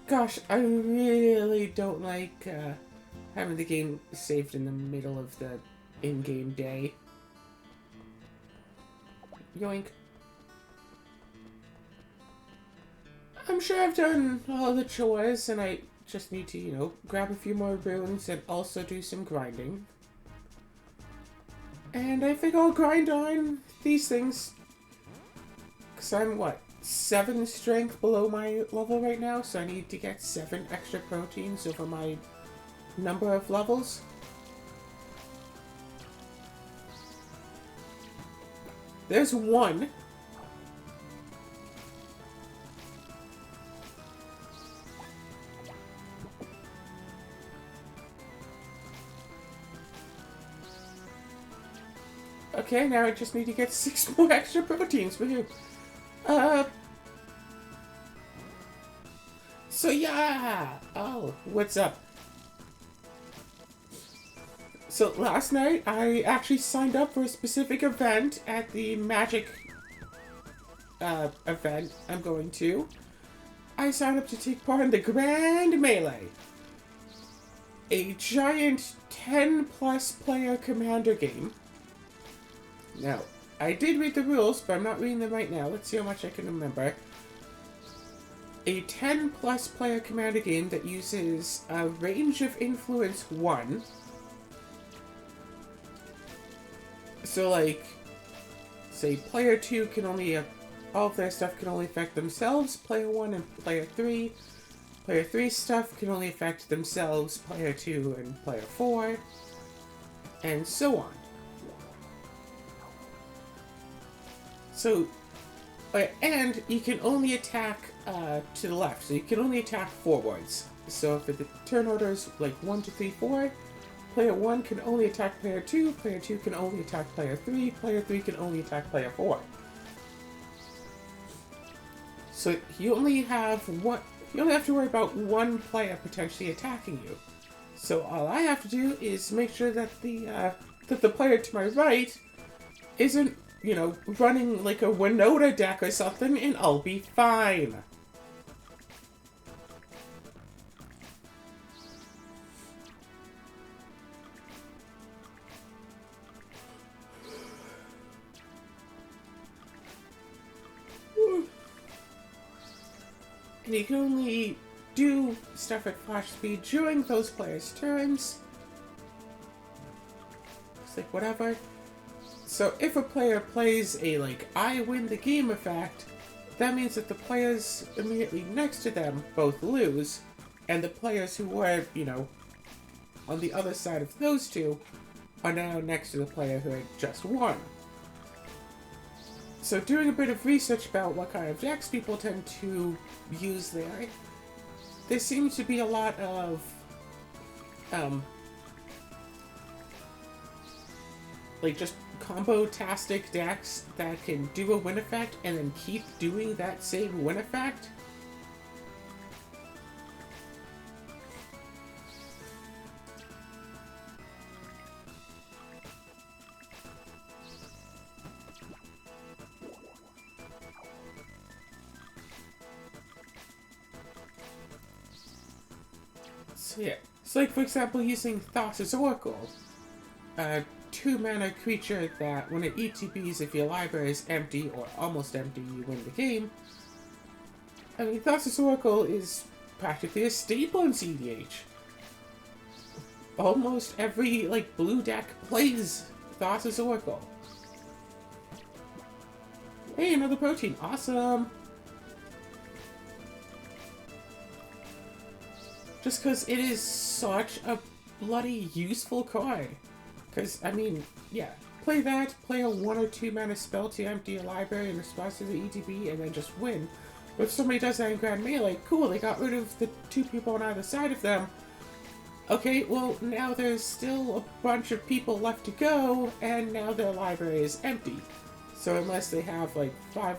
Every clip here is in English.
Gosh, I really don't like having the game saved in the middle of the in-game day. Yoink. I'm sure I've done all the chores and I just need to, grab a few more runes and also do some grinding. And I think I'll grind on these things. Because I'm, 7 strength below my level right now, so I need to get 7 extra proteins over my number of levels. There's 1. Okay, now I just need to get 6 more extra proteins for you. So yeah! Oh, what's up? So last night, I actually signed up for a specific event at the Magic event I'm going to. I signed up to take part in the Grand Melee. A giant 10-plus player commander game. Now, I did read the rules, but I'm not reading them right now. Let's see how much I can remember. A 10-plus player commander game that uses a range of influence 1. So, like, say player 2 can only, all of their stuff can only affect themselves, player 1 and player 3. Player 3's stuff can only affect themselves, player 2 and player 4. And so on. So, and you can only attack to the left, so you can only attack forwards. So if the turn order is like 1, 2, 3, 4, player 1 can only attack player 2 can only attack player 3 can only attack player 4. So you only have to worry about 1 player potentially attacking you. So all I have to do is make sure that the player to my right isn't, running like a Winota deck or something, and I'll be fine. And you can only do stuff at flash speed during those players' turns. It's like, whatever. So if a player plays a, I win the game effect, that means that the players immediately next to them both lose, and the players who were, on the other side of those two are now next to the player who had just won. So doing a bit of research about what kind of decks people tend to use there seems to be a lot of, just combo-tastic decks that can do a win effect and then keep doing that same win effect. So yeah, so for example using Thassa's Oracle, 2-mana creature that when it ETBs, if your library is empty or almost empty, you win the game. I mean, Thassa's Oracle is practically a staple in EDH. Almost every, blue deck plays Thassa's Oracle. Hey, another protein. Awesome! Just because it is such a bloody useful card. Because, I mean, yeah, play that, play a 1 or 2 mana spell to empty your library in response to the ETB, and then just win. But if somebody does that in Grand Melee, cool, they got rid of the 2 people on either side of them. Okay, well, now there's still a bunch of people left to go, and now their library is empty. So unless they have, 5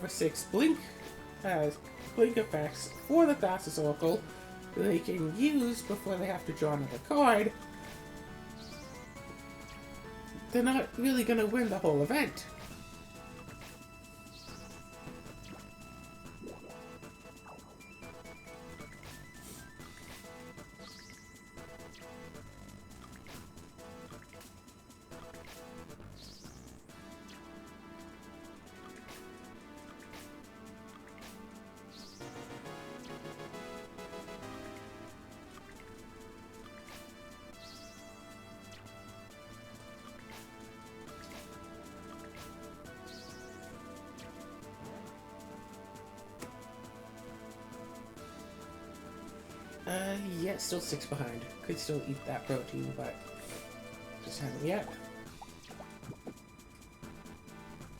or 6 blink effects for the Thassa's Oracle, that they can use before they have to draw another card, they're not really going to win the whole event. Yeah, still 6 behind. Could still eat that protein, but just haven't yet.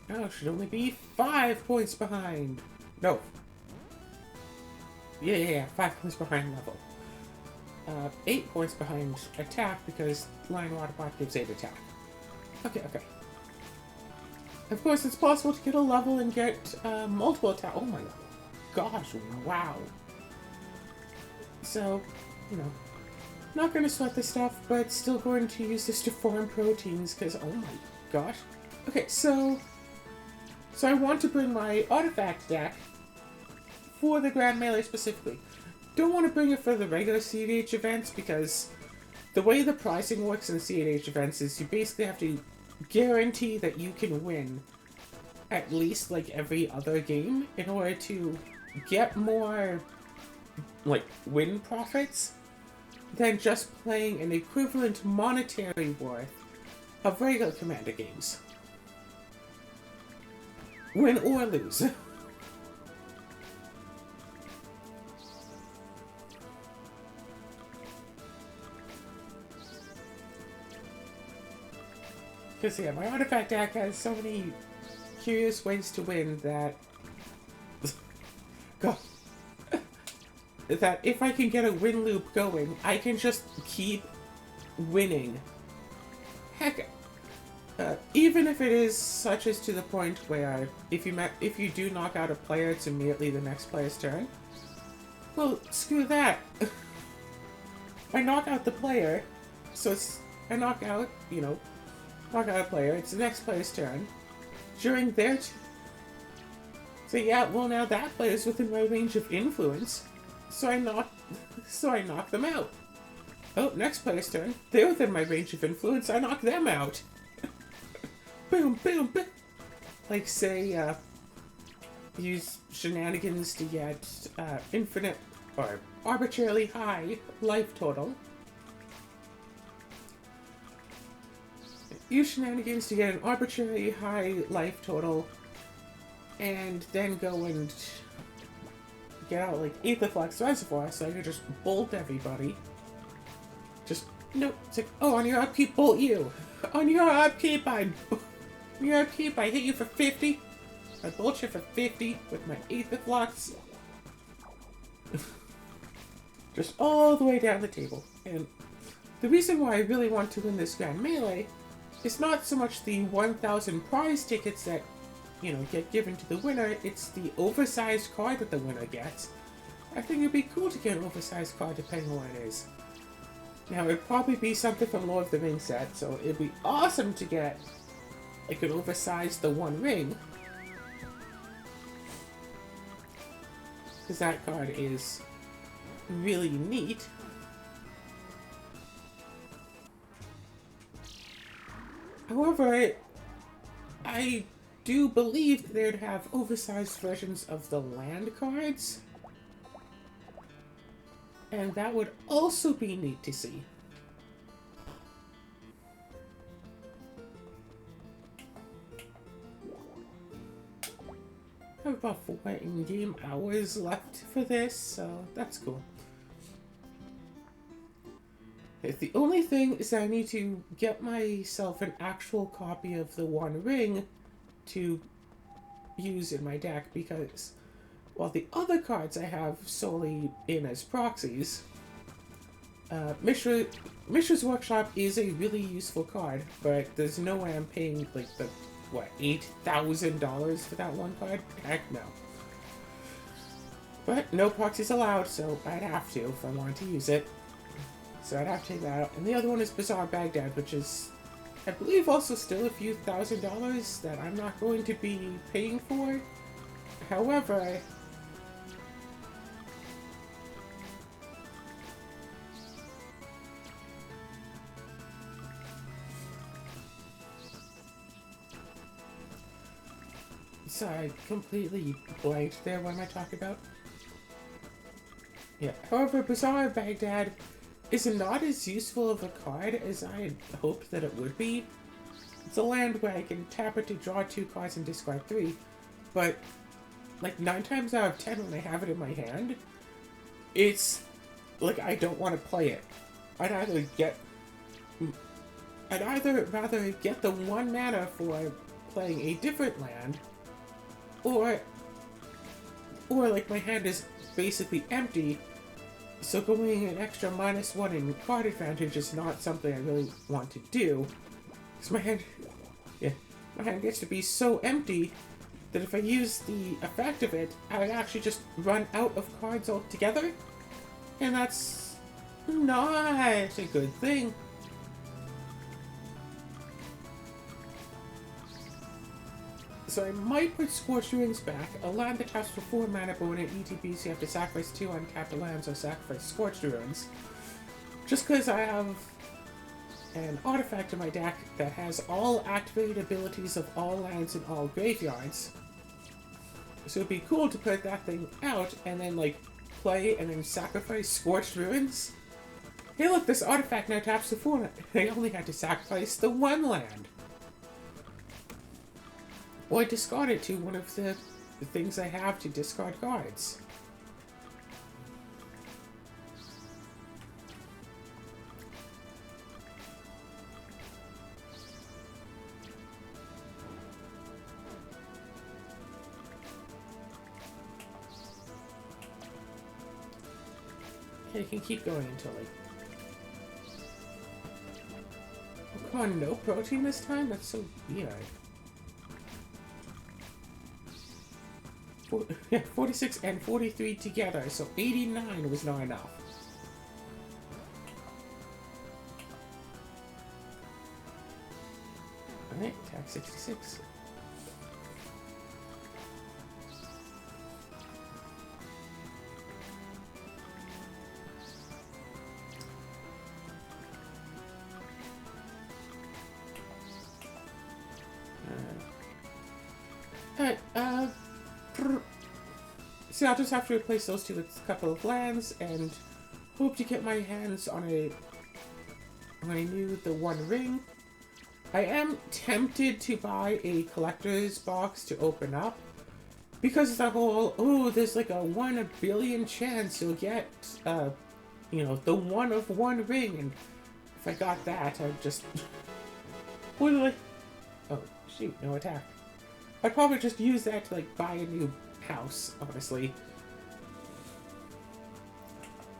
No, should only be 5 points behind. No. Yeah, 5 points behind level. 8 points behind attack because Lion Water Pot gives 8 attack. Okay. Of course, it's possible to get a level and get multiple attack. Oh my gosh, wow. So, you know, not going to sweat this stuff, but still going to use this to farm proteins because, oh my gosh. Okay, so I want to bring my artifact deck for the Grand Melee specifically. Don't want to bring it for the regular CEDH events because the way the pricing works in the CEDH events is you basically have to guarantee that you can win at least like every other game in order to get more like win profits than just playing an equivalent monetary worth of regular Commander games. Win or lose. Because yeah, my artifact deck has so many curious ways to win that God, that if I can get a win loop going, I can just keep winning. Heck, even if it is such as to the point where if you do knock out a player, it's immediately the next player's turn. Well, screw that. I knock out the player, so I knock out a player. It's the next player's turn. During their so yeah, well now that player's within my range of influence, so I knock them out. Oh, next player's turn. They're within my range of influence. I knock them out. Boom, boom, boom. Like say, use shenanigans to get infinite or arbitrarily high life total. Use shenanigans to get an arbitrarily high life total, and then go and get out like Aetherflux Reservoir so I can just bolt everybody. Just, nope, it's like, oh, on your upkeep, bolt you. On your upkeep, I hit you for 50. I bolt you for 50 with my Aetherflux. Just all the way down the table. And the reason why I really want to win this Grand Melee is not so much the 1,000 prize tickets that, get given to the winner, it's the oversized card that the winner gets. I think it'd be cool to get an oversized card depending on what it is. Now, it'd probably be something from Lord of the Rings set, so it'd be awesome to get, like, an oversized The One Ring. Because that card is really neat. However, I do believe they'd have oversized versions of the land cards. And that would also be neat to see. I have about 4 in-game hours left for this, so that's cool. The only thing is that I need to get myself an actual copy of the One Ring to use in my deck, because while the other cards I have solely in as proxies, Mishra's Workshop is a really useful card, but there's no way I'm paying like the, $8,000 for that one card? Heck no. But no proxies allowed, so I'd have to if I wanted to use it. So I'd have to take that out. And the other one is Bazaar Baghdad, which is, I believe, also still a few $1,000s that I'm not going to be paying for. However, sorry, I completely blanked there. What am I talking about? Yeah, however, Bazaar Baghdad is not as useful of a card as I had hoped that it would be. It's a land where I can tap it to draw 2 cards and discard 3, but like 9 times out of 10 when I have it in my hand, it's like, I don't want to play it. I'd either get... I'd either rather get the 1 mana for playing a different land, or like, my hand is basically empty, so going an extra -1 in card advantage is not something I really want to do. Because my hand gets to be so empty that if I use the effect of it, I would actually just run out of cards altogether. And that's not a good thing. So I might put Scorched Ruins back. A land that taps for 4 mana, but when it ETBs, you have to sacrifice 2 untapped lands or sacrifice Scorched Ruins. Just because I have an artifact in my deck that has all activated abilities of all lands in all graveyards. So it'd be cool to put that thing out and then, like, play and then sacrifice Scorched Ruins. Hey look, this artifact now taps the 4. I only had to sacrifice the 1 land. Or discard it to one of the things I have to discard cards. And you can keep going until, like... Oh, come on, no protein this time? That's so weird. Yeah, 46 and 43 together, so 89 was not enough. Alright, attack 66. Alright, see, I'll just have to replace those two with a couple of lands and hope to get my hands on a The One Ring. I am tempted to buy a collector's box to open up because the whole, oh, there's like a 1 in a billion chance you'll get, you know, the 1 of 1 ring, and if I got that, I'd just, oh shoot, no attack. I'd probably just use that to, like, buy a new house, honestly.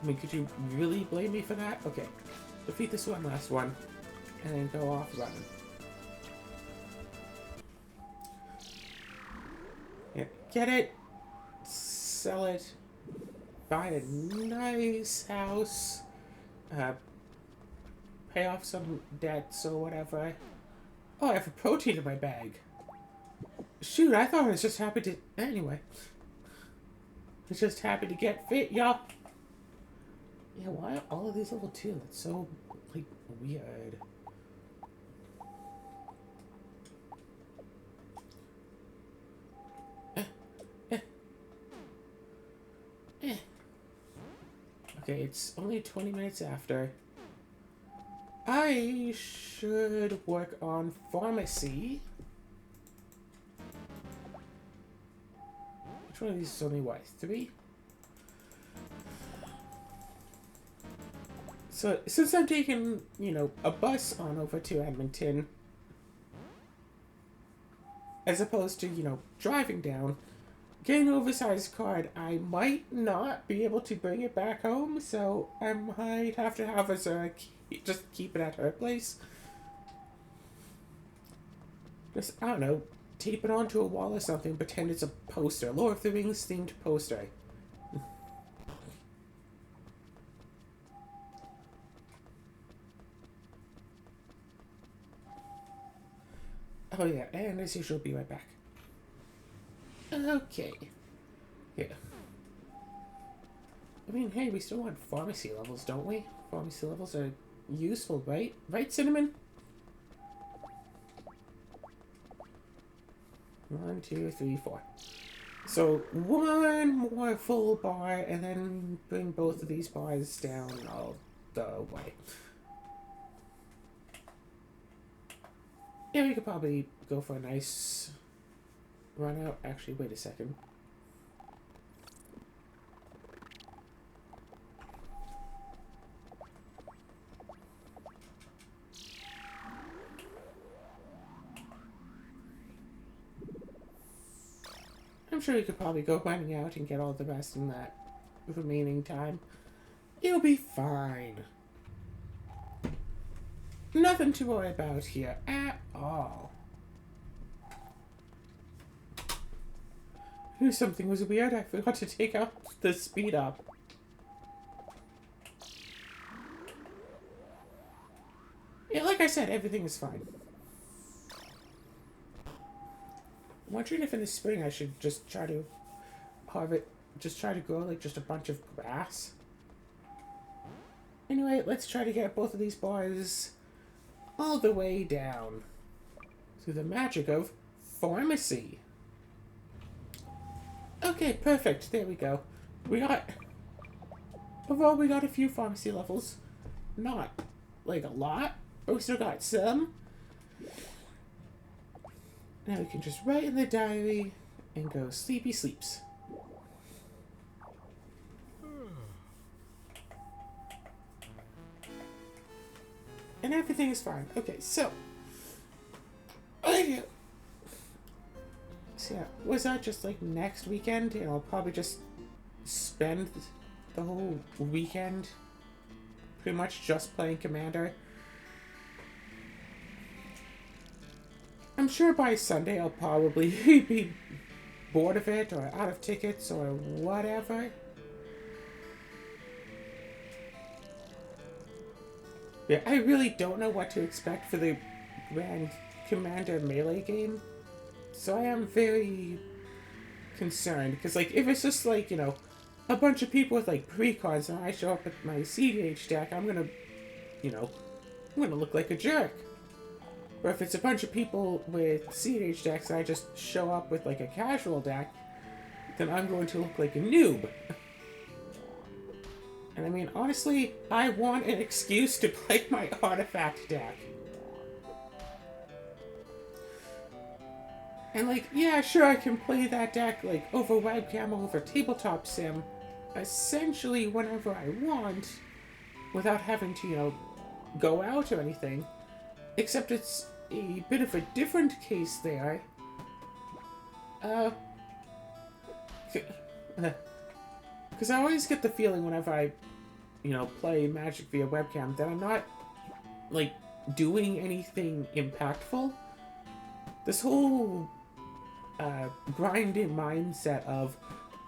I mean, could you really blame me for that? Okay. Defeat this one, last one. And then go off running. Yeah, get it. Sell it. Buy a nice house. Pay off some debts or whatever. Oh, I have a protein in my bag. Shoot, I thought I was just happy to... Anyway. I was just happy to get fit, yup. Yeah, why are all of these level 2? That's so, like, weird. Okay, it's only 20 minutes after. I should work on pharmacy. Which one of these is only, what, 3? So, since I'm taking, you know, a bus on over to Edmonton, as opposed to, you know, driving down, getting an oversized card, I might not be able to bring it back home, so I might have to have us just keep it at her place. Just, I don't know, tape it onto a wall or something, pretend it's a poster. Lord of the Rings themed poster. Oh yeah, and as usual, be right back. Okay. Yeah. I mean, hey, we still want pharmacy levels, don't we? Pharmacy levels are useful, right? Right, Cinnamon? 1, 2, 3, 4. So, 1 more full bar, and then bring both of these bars down all the way. Yeah, we could probably go for a nice run out. Actually, wait a second. I'm sure you could probably go running out and get all the rest in that remaining time. You'll be fine. Nothing to worry about here at all. I knew something was weird. I forgot to take out the speed up. Yeah, like I said, everything is fine. I'm wondering if in the spring I should just try to grow like just a bunch of grass. Anyway, let's try to get both of these boys all the way down through the magic of pharmacy. Okay, perfect. There we go. Overall, we got a few pharmacy levels. Not like a lot, but we still got some. Now we can just write in the diary and go sleepy sleeps. And everything is fine. Okay, so yeah, was that just like next weekend? You know, I'll probably just spend the whole weekend pretty much just playing Commander. I'm sure by Sunday I'll probably be bored of it or out of tickets or whatever. Yeah, I really don't know what to expect for the Grand Commander Melee game. So I am very concerned, because like if it's just like, you know, a bunch of people with like precons and I show up with my EDH deck, I'm gonna look like a jerk. Or if it's a bunch of people with EDH decks and I just show up with like a casual deck, then I'm going to look like a noob. And I mean, honestly, I want an excuse to play my artifact deck. And like, yeah, sure, I can play that deck like over webcam or over tabletop sim essentially whenever I want without having to, you know, go out or anything. Except it's a bit of a different case there. Because I always get the feeling whenever I, you know, play Magic via webcam that I'm not, like, doing anything impactful. This whole grinding mindset of,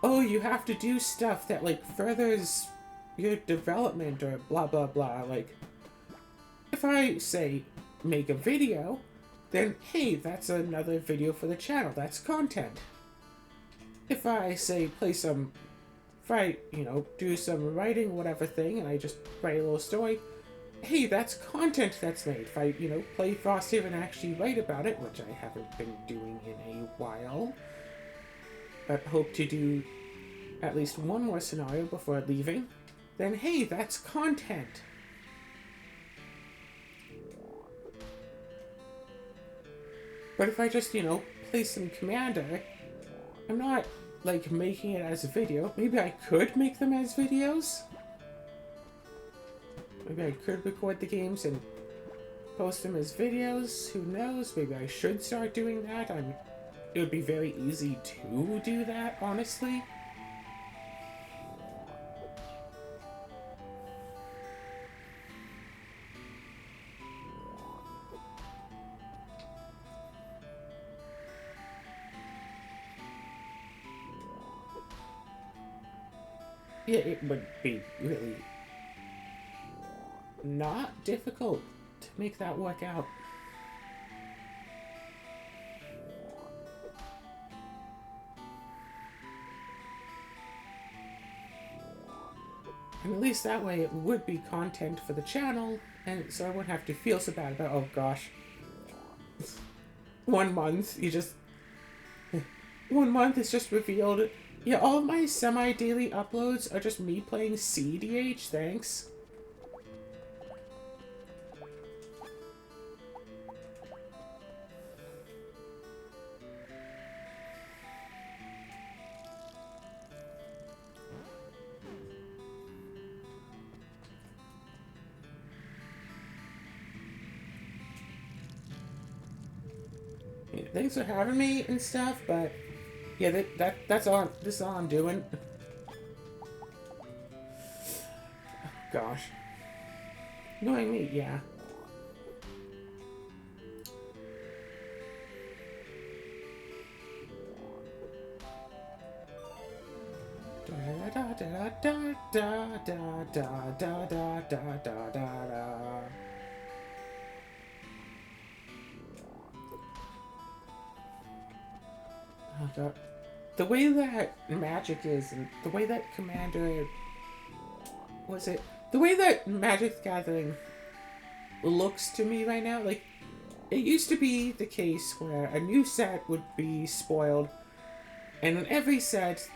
oh, you have to do stuff that, like, furthers your development or blah, blah, blah. Like, if I, say, make a video, then, hey, that's another video for the channel. That's content. If I, say, if I, you know, do some writing, whatever thing, and I just write a little story, hey, that's content that's made. If I, you know, play Frosthaven and actually write about it, which I haven't been doing in a while, but hope to do at least one more scenario before leaving, then hey, that's content. But if I just, you know, play some Commander, I'm not, like, making it as a video. Maybe I could make them as videos. Maybe I could record the games and post them as videos. Who knows? Maybe I should start doing that. It would be very easy to do that, honestly. Yeah, it would be really not difficult to make that work out. And at least that way it would be content for the channel, and so I wouldn't have to feel so bad about, oh gosh, 1 month, one month is just revealed. Yeah, all of my semi-daily uploads are just me playing CDH, thanks. Thanks for having me and stuff, but Yeah, that's all. This is all I'm doing. Gosh. Knowing me, yeah. Da da da da da da da da da da da da. Oh god. The way that magic is, and the way that Commander... Was it? The way that Magic the Gathering looks to me right now, like, it used to be the case where a new set would be spoiled, and in every set,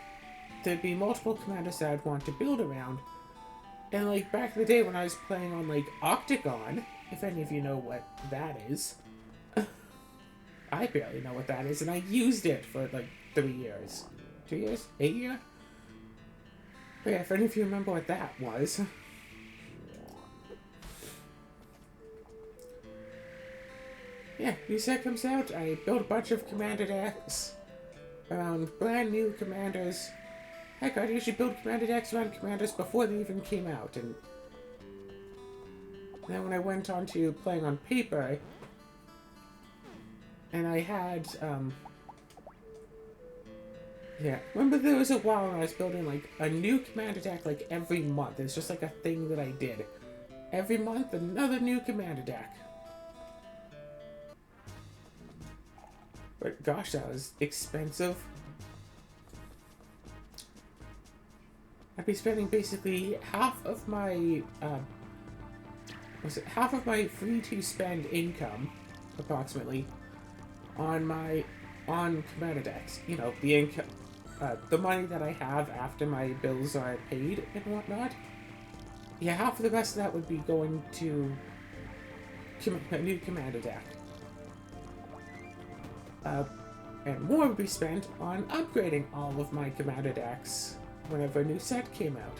there'd be multiple commanders that I'd want to build around. And, like, back in the day when I was playing on, like, Octagon, if any of you know what that is, I barely know what that is, and I used it for, like, 3 years. 2 years? 8 years? But yeah, if any of you remember what that was. Yeah, new set comes out, I built a bunch of commander decks around brand new commanders. Heck, I'd usually build commander decks around commanders before they even came out, and then when I went on to playing on paper, and I had, yeah, remember there was a while when I was building, like, a new commander deck, like, every month. It's just, like, a thing that I did. Every month, another new commander deck. But gosh, that was expensive. I'd be spending basically half of my, half of my free-to-spend income, approximately, on commander decks. You know, the income, the money that I have after my bills are paid and whatnot. Yeah, half of the rest of that would be going to a new commander deck. And more would be spent on upgrading all of my commander decks whenever a new set came out.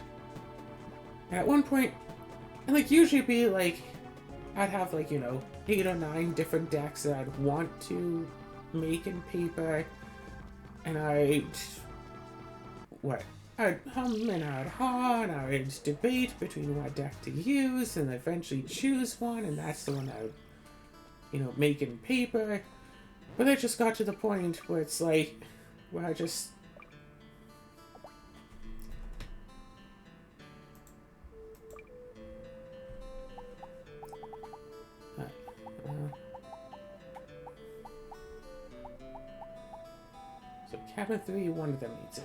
And at one point, and like usually be like, I'd have like, you know, 8 or 9 different decks that I'd want to make in paper, and I'd hum and I'd haw, and I'd debate between what deck to use, and eventually choose one, and that's the one I would, you know, make in paper. But it just got to the point where it's like, where I just... So cabin 3, one of them needs it.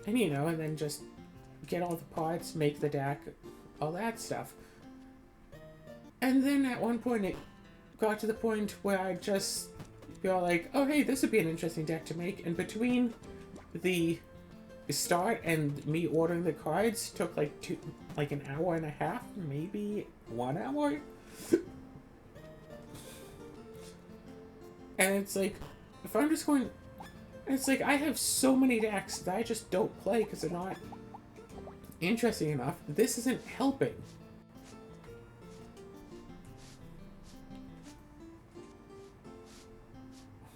And you know, and then just get all the parts, make the deck, all that stuff. And then at one point it got to the point where I just be all like, oh hey, this would be an interesting deck to make. And between the start and me ordering the cards took like an hour and a half, maybe 1 hour. And it's like, if I'm just going... It's like, I have so many decks that I just don't play because they're not interesting enough. This isn't helping.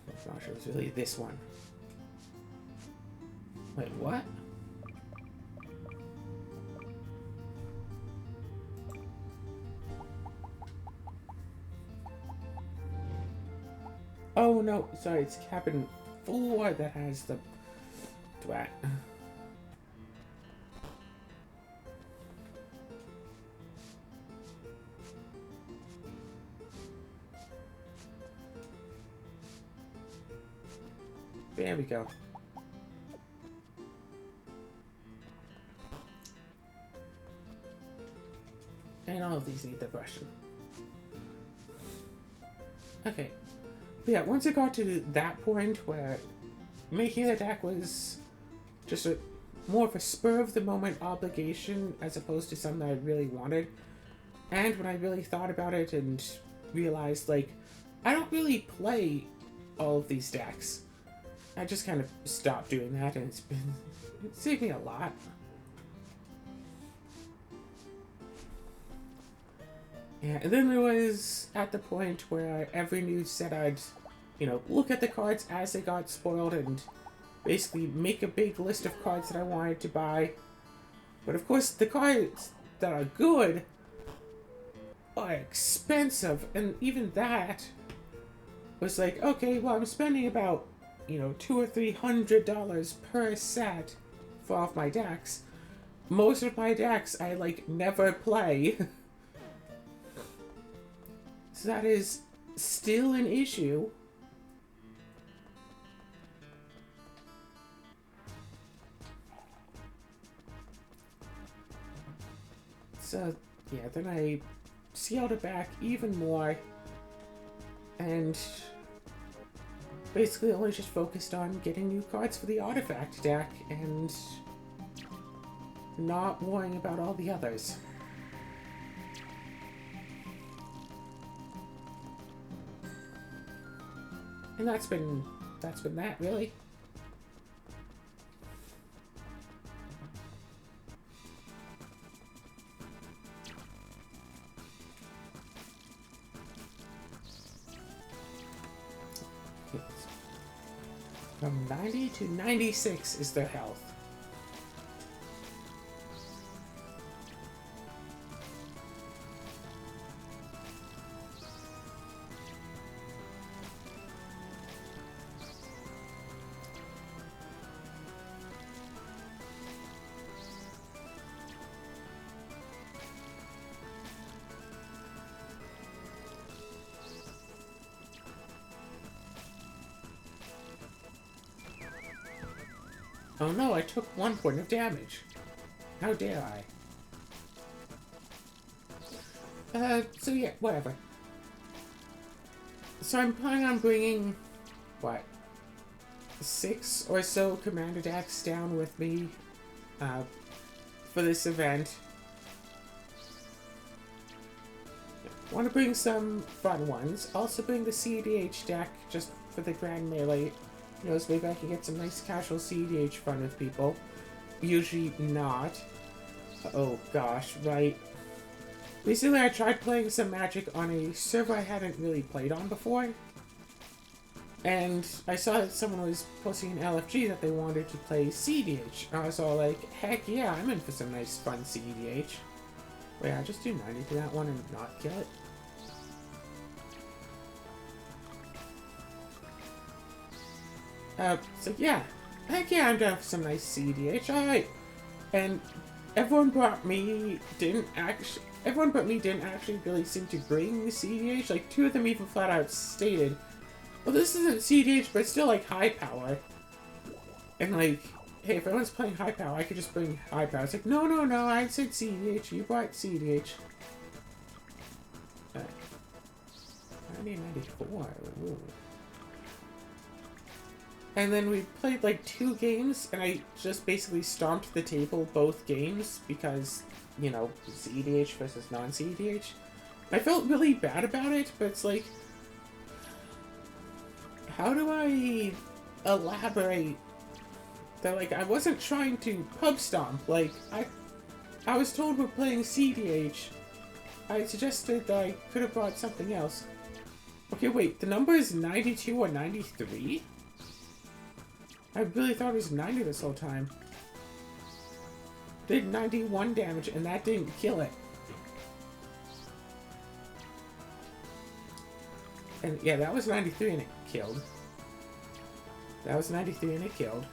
Oh gosh, it was really this one. Wait, what? Oh no, sorry, it's cabin 4 that has the twat. There we go. And all of these need the brushing. Okay. But yeah, once it got to that point where making the deck was just more of a spur-of-the-moment obligation as opposed to something I really wanted, and when I really thought about it and realized, like, I don't really play all of these decks, I just kind of stopped doing that, and it saved me a lot. Yeah, and then there was at the point where every new set I'd, look at the cards as they got spoiled and basically make a big list of cards that I wanted to buy. But of course, the cards that are good are expensive, and even that was like, okay, well, I'm spending about, $200 or $300 per set for all of my decks. Most of my decks I never play. So that is still an issue. So yeah, then I scaled it back even more and basically only just focused on getting new cards for the artifact deck and not worrying about all the others. And that's been that, really. From 90 to 96 is their health. Oh no, I took 1 point of damage. How dare I? So yeah, whatever. So I'm planning on bringing, 6 or so commander decks down with me, for this event. Want to bring some fun ones. Also bring the CDH deck just for the Grand Melee. So maybe I can get some nice casual CDH fun with people. Usually not. Oh gosh, right. Recently I tried playing some Magic on a server I hadn't really played on before. And I saw that someone was posting an LFG that they wanted to play CDH. And I was all like, heck yeah, I'm in for some nice fun CDH. Wait, I'll just do 90 to that one and not kill it. So yeah, heck yeah, I'm down for some nice CDH, alright. And everyone but me didn't actually really seem to bring the CDH. Like, 2 of them even flat out stated, well, this isn't CDH, but it's still, high power. And, hey, if everyone's playing high power, I could just bring high power. It's like, no, I said CDH, you brought CDH. 1994, ooh. And then we played 2 games, and I just basically stomped the table both games because, CDH versus non-CDH. I felt really bad about it, but it's like, how do I elaborate that, I wasn't trying to pub stomp. I was told we're playing CDH. I suggested that I could have brought something else. Okay, wait, the number is 92 or 93? I really thought it was 90 this whole time. Did 91 damage, and that didn't kill it. And yeah, that was 93 and it killed. That was 93 and it killed.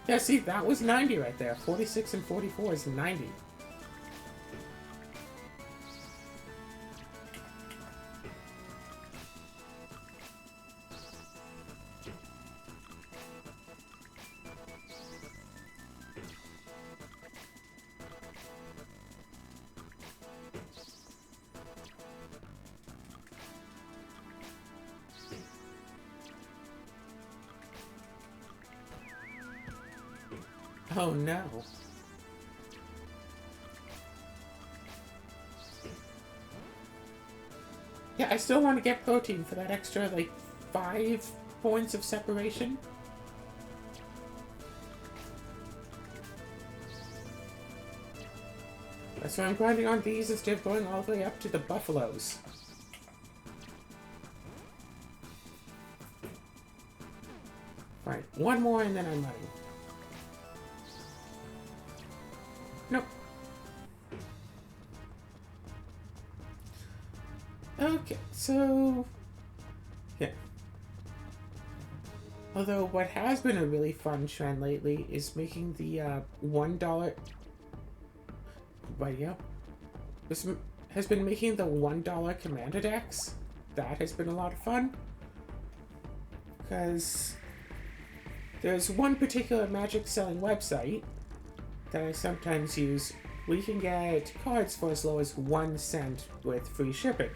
Yeah, see, that was 90 right there. 46 and 44 is 90. Oh no. Yeah, I still want to get protein for that extra, 5 points of separation. That's why I'm grinding on these instead of going all the way up to the buffaloes. Right, one more and then I'm running. Nope. Okay, so... yeah. Although what has been a really fun trend lately is making the $1... But yeah. This has been making the $1 commander decks. That has been a lot of fun. Because there's one particular Magic selling website that I sometimes use where you can get cards for as low as 1 cent with free shipping.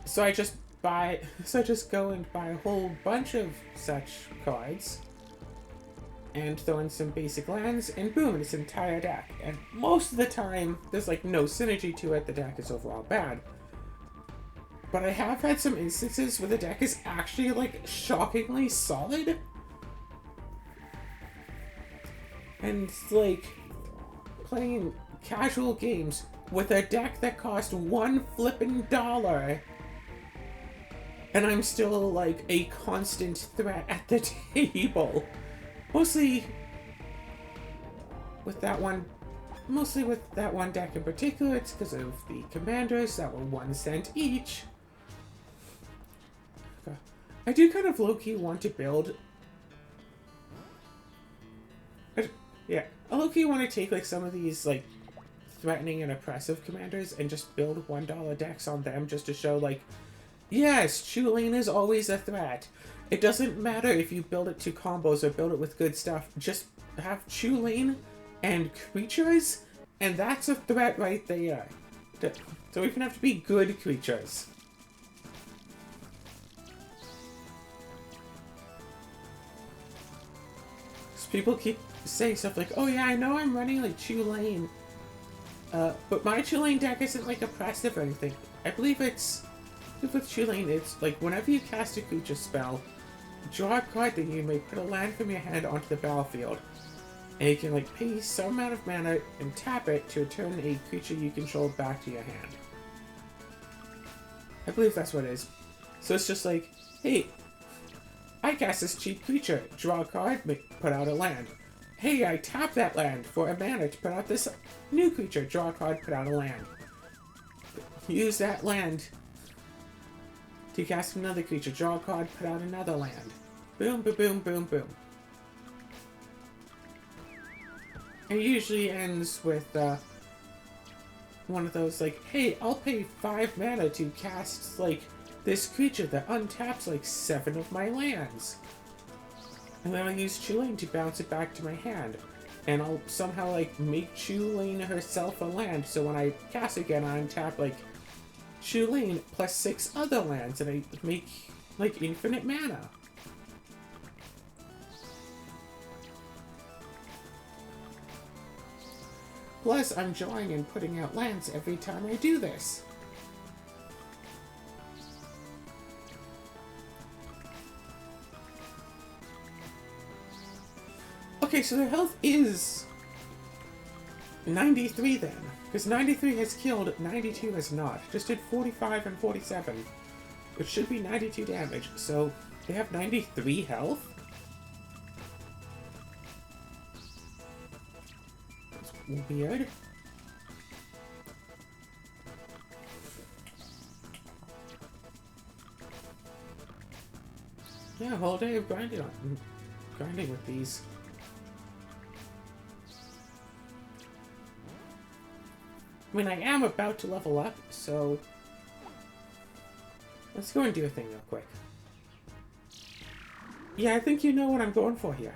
So I just go and buy a whole bunch of such cards and throw in some basic lands, and boom, it's an entire deck. And most of the time, there's like no synergy to it, the deck is overall bad. But I have had some instances where the deck is actually like shockingly solid. And like playing casual games with a deck that cost $1 flippin' dollar. And I'm still like a constant threat at the table. Mostly with that one deck in particular, it's because of the commanders that were 1 cent each. I do kind of low-key want to build... I low-key want to take like some of these like threatening and oppressive commanders and just build $1 decks on them just to show like, yes, Chulane is always a threat. It doesn't matter if you build it to combos or build it with good stuff. Just have Chulane and creatures, and that's a threat right there. So we can have to be good creatures. So people keep saying stuff like, oh yeah, I know I'm running like Chulane, but my Chulane deck isn't like oppressive or anything. I believe it's... with Chulane, it's like whenever you cast a creature spell, draw a card, then you may put a land from your hand onto the battlefield. And you can like pay some amount of mana and tap it to return a creature you control back to your hand. I believe that's what it is. So it's just like, hey, I cast this cheap creature, draw a card, put out a land. Hey, I tap that land for a mana to put out this new creature, draw a card, put out a land. Use that land to cast another creature, draw a card, put out another land. Boom, boom, boom, boom, boom. It usually ends with one of those like, hey, I'll pay 5 mana to cast like this creature that untaps like 7 of my lands. And then I'll use Chulane to bounce it back to my hand. And I'll somehow like make Chulane herself a land, so when I cast again I untap like Chulane plus 6 other lands, and I make like infinite mana. Plus, I'm drawing and putting out lands every time I do this. Okay, so their health is 93 then. Because 93 has killed, 92 has not. Just did 45 and 47. Which should be 92 damage. So, they have 93 health? That's weird. Yeah, a whole day of grinding with these. I mean, I am about to level up, so let's go and do a thing real quick. Yeah, I think you know what I'm going for here.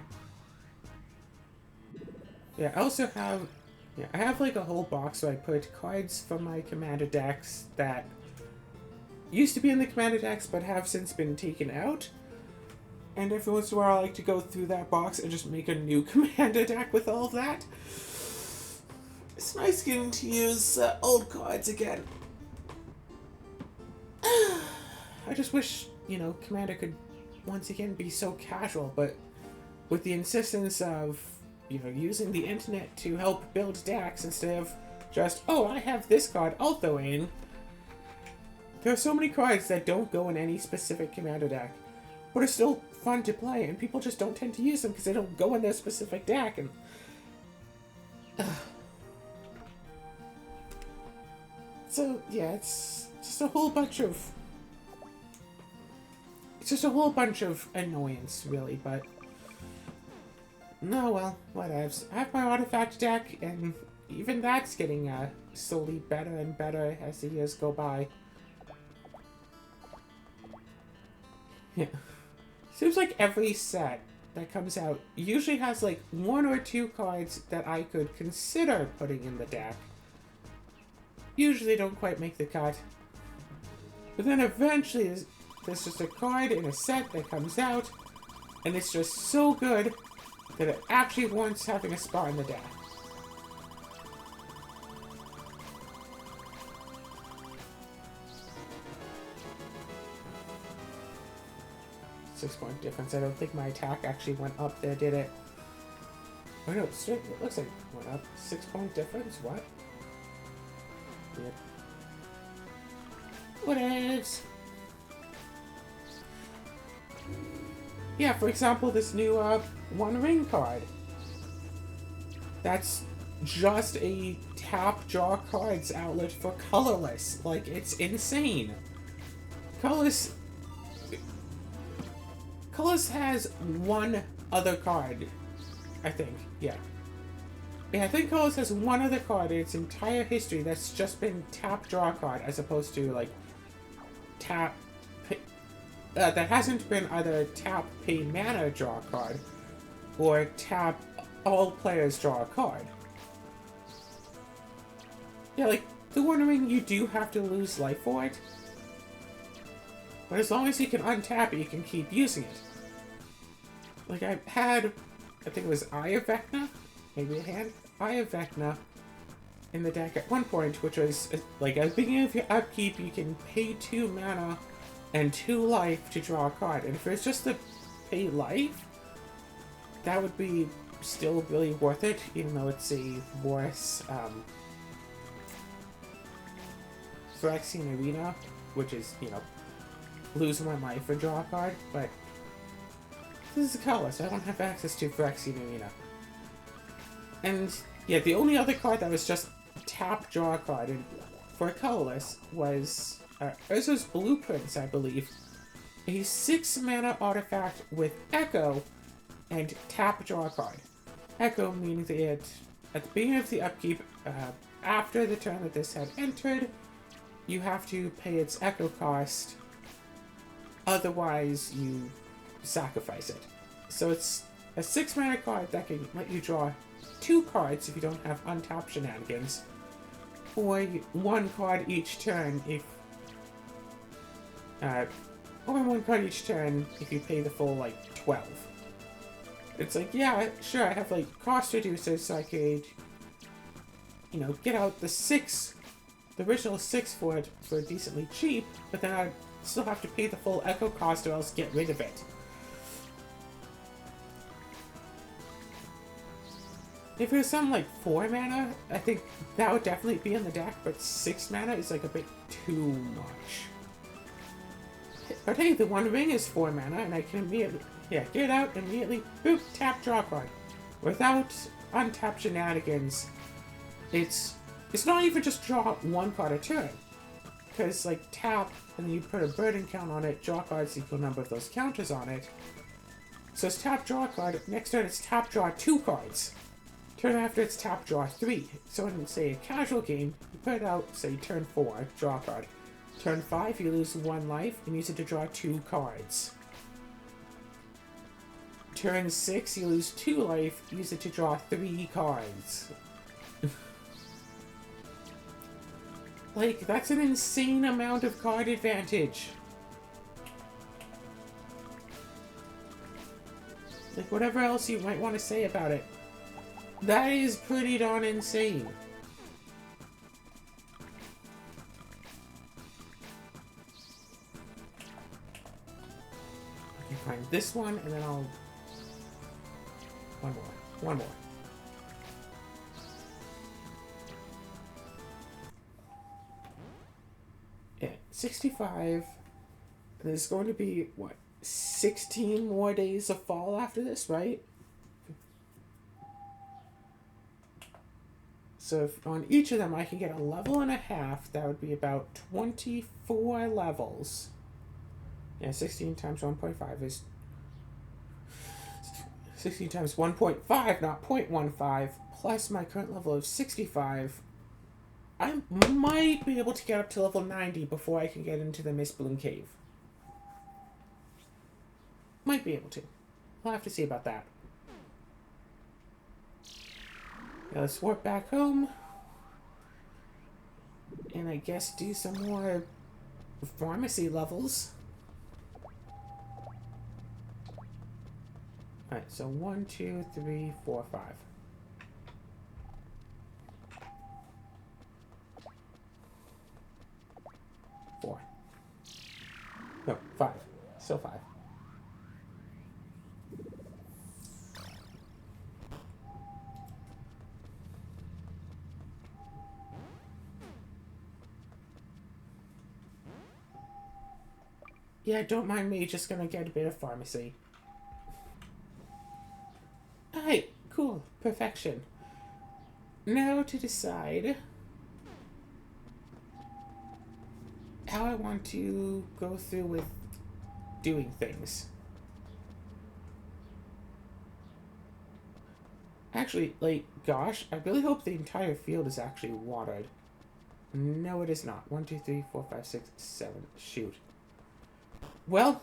Yeah, I also have... yeah, I have like a whole box where I put cards from my commander decks that used to be in the commander decks but have since been taken out. And every once in a while I like to go through that box and just make a new commander deck with all of that. It's nice getting to use old cards again. I just wish, you know, Commander could once again be so casual, but with the insistence of using the internet to help build decks instead of just, oh, I have this card, I'll throw in. There are so many cards that don't go in any specific commander deck, but are still fun to play, and people just don't tend to use them because they don't go in their specific deck. And so yeah, it's just a whole bunch of annoyance, really. But no, well, whatevs. I have my artifact deck, and even that's getting slowly better and better as the years go by. Yeah. Seems like every set that comes out usually has like 1 or 2 cards that I could consider putting in the deck. Usually don't quite make the cut. But then eventually there's just a card in a set that comes out, and it's just so good that it actually warrants having a spot in the deck. Six-point difference. I don't think my attack actually went up there, did it? Oh no, it looks like it went up. 6-point difference? What? Weird. What is? Yeah, for example, this new One Ring card. That's just a tap draw cards outlet for colorless. Like, it's insane. Colorless has one other card, I think. Yeah, I think Colors has one other card in its entire history that's just been tap draw card, as opposed to like tap. That hasn't been either tap pay mana draw card or tap all players draw a card. Yeah, like the One Ring, you do have to lose life for it, but as long as you can untap it, you can keep using it. Like, I had, I think it was Eye of Vecna? Maybe a hand? Eye of Vecna in the deck at one point, which was, like, at the beginning of your upkeep, you can pay 2 mana and 2 life to draw a card. And if it was just to pay life, that would be still really worth it, even though it's a worse, Phyrexian Arena, which is, lose 1 life for draw a card, but this is a colorless, so I don't have access to Phyrexian Arena. And yeah, the only other card that was just tap draw a card for a colorless was Urza's Blueprints, I believe. A 6 mana artifact with Echo and tap draw a card. Echo meaning that at the beginning of the upkeep, after the turn that this had entered, you have to pay its Echo cost, otherwise you sacrifice it. So it's a 6 mana card that can let you draw 2 cards if you don't have untapped shenanigans, or 1 card each turn if or 1 card each turn if you pay the full like 12. It's like, yeah, sure, I have like cost reducers, so I could get out the original 6 for it for decently cheap, but then I'd still have to pay the full Echo cost or else get rid of it. If it was something like 4 mana, I think that would definitely be in the deck, but 6 mana is like a bit too much. But hey, the One Ring is 4 mana, and I can immediately, get it out, immediately, boop, tap, draw card. Without untapped shenanigans, it's not even just draw 1 card a turn. Because, like, tap, and then you put a burden count on it, draw cards equal number of those counters on it. So it's tap, draw card, next turn it's tap, draw 2 cards. Turn after it's tap, draw 3. So in, say, a casual game, you put it out, say, turn 4, draw a card. Turn 5, you lose 1 life, and use it to draw 2 cards. Turn 6, you lose 2 life, use it to draw 3 cards. Like, that's an insane amount of card advantage. Like, whatever else you might want to say about it, that is pretty darn insane. I can find this one, and then I'll... One more. 65. There's going to be, what, 16 more days of fall after this, right? So if on each of them I can get a level and a half, that would be about 24 levels. Yeah, 16 times 1.5 is 16 times 1.5, not 0.15, plus my current level of 65. I might be able to get up to level 90 before I can get into the Mistbloom Cave. Might be able to. I'll have to see about that. Now let's warp back home. And I guess do some more pharmacy levels. Alright, so 1, 2, 3, 4, 5. Four. No, 5. Still 5. Yeah, don't mind me, just gonna get a bit of pharmacy. Alright, cool. Perfection. Now to decide how I want to go through with doing things. Actually, like, gosh, I really hope the entire field is actually watered. No, it is not. 1, 2, 3, 4, 5, 6, 7. Shoot. Well,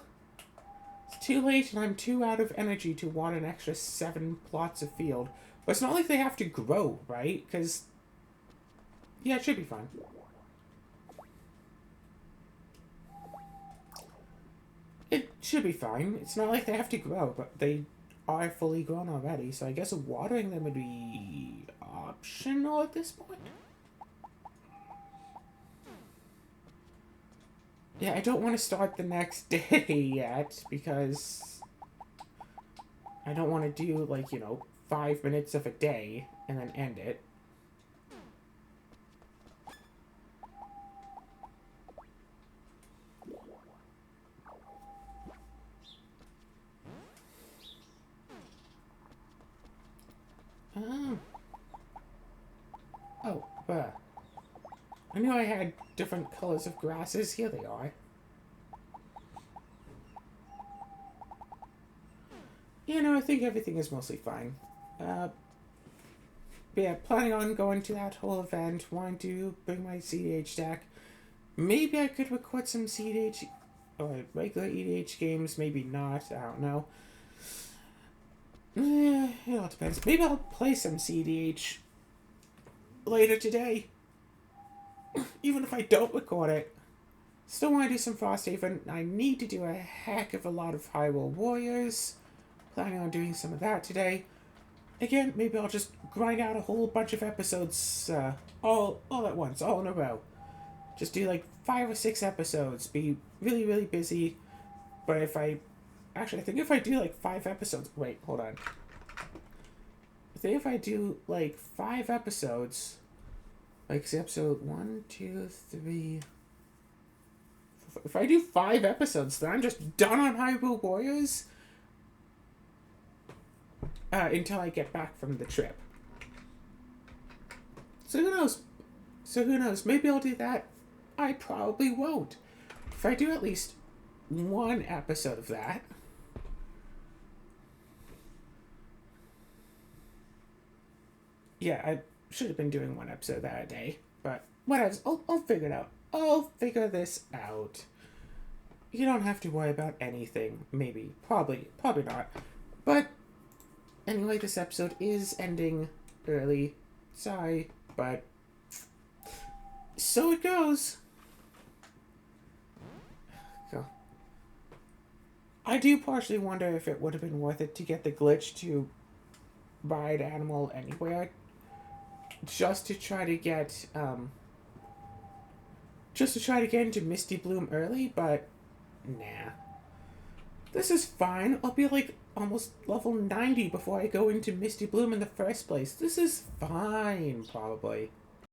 it's too late and I'm too out of energy to water an extra 7 plots of field. But it's not like they have to grow, right? Because, yeah, it should be fine. It should be fine. It's not like they have to grow, but they are fully grown already. So I guess watering them would be optional at this point. Yeah, I don't want to start the next day yet, because I don't want to do, like, 5 minutes of a day and then end it. Oh, I knew I had different colors of grasses. Here they are. I think everything is mostly fine. Yeah, planning on going to that whole event. Want to bring my CDH deck. Maybe I could record some CDH or regular EDH games. Maybe not. I don't know. It all depends. Maybe I'll play some CDH later today. Even if I don't record it. Still want to do some Frosthaven. I need to do a heck of a lot of Hyrule Warriors. Planning on doing some of that today. Again, maybe I'll just grind out a whole bunch of episodes all at once, all in a row. Just do like 5 or 6 episodes. Be really, really busy. But if I... Actually, I think if I do like 5 episodes... Wait, hold on. I think if I do like 5 episodes... Like, say episode 1, 2, 3... If I do 5 episodes, then I'm just done on Hyrule Warriors... until I get back from the trip. So who knows? Maybe I'll do that. I probably won't. If I do at least 1 episode of that. Yeah, I should have been doing 1 episode that a day. But whatever. I'll figure it out. I'll figure this out. You don't have to worry about anything. Maybe. Probably not. But anyway, this episode is ending early. Sorry, but so it goes. So, I do partially wonder if it would have been worth it to get the glitch to ride animal anywhere. Just to try to get, into Misty Bloom early, but nah. This is fine. I'll be like almost level 90 before I go into Misty Bloom in the first place. This is fine, probably.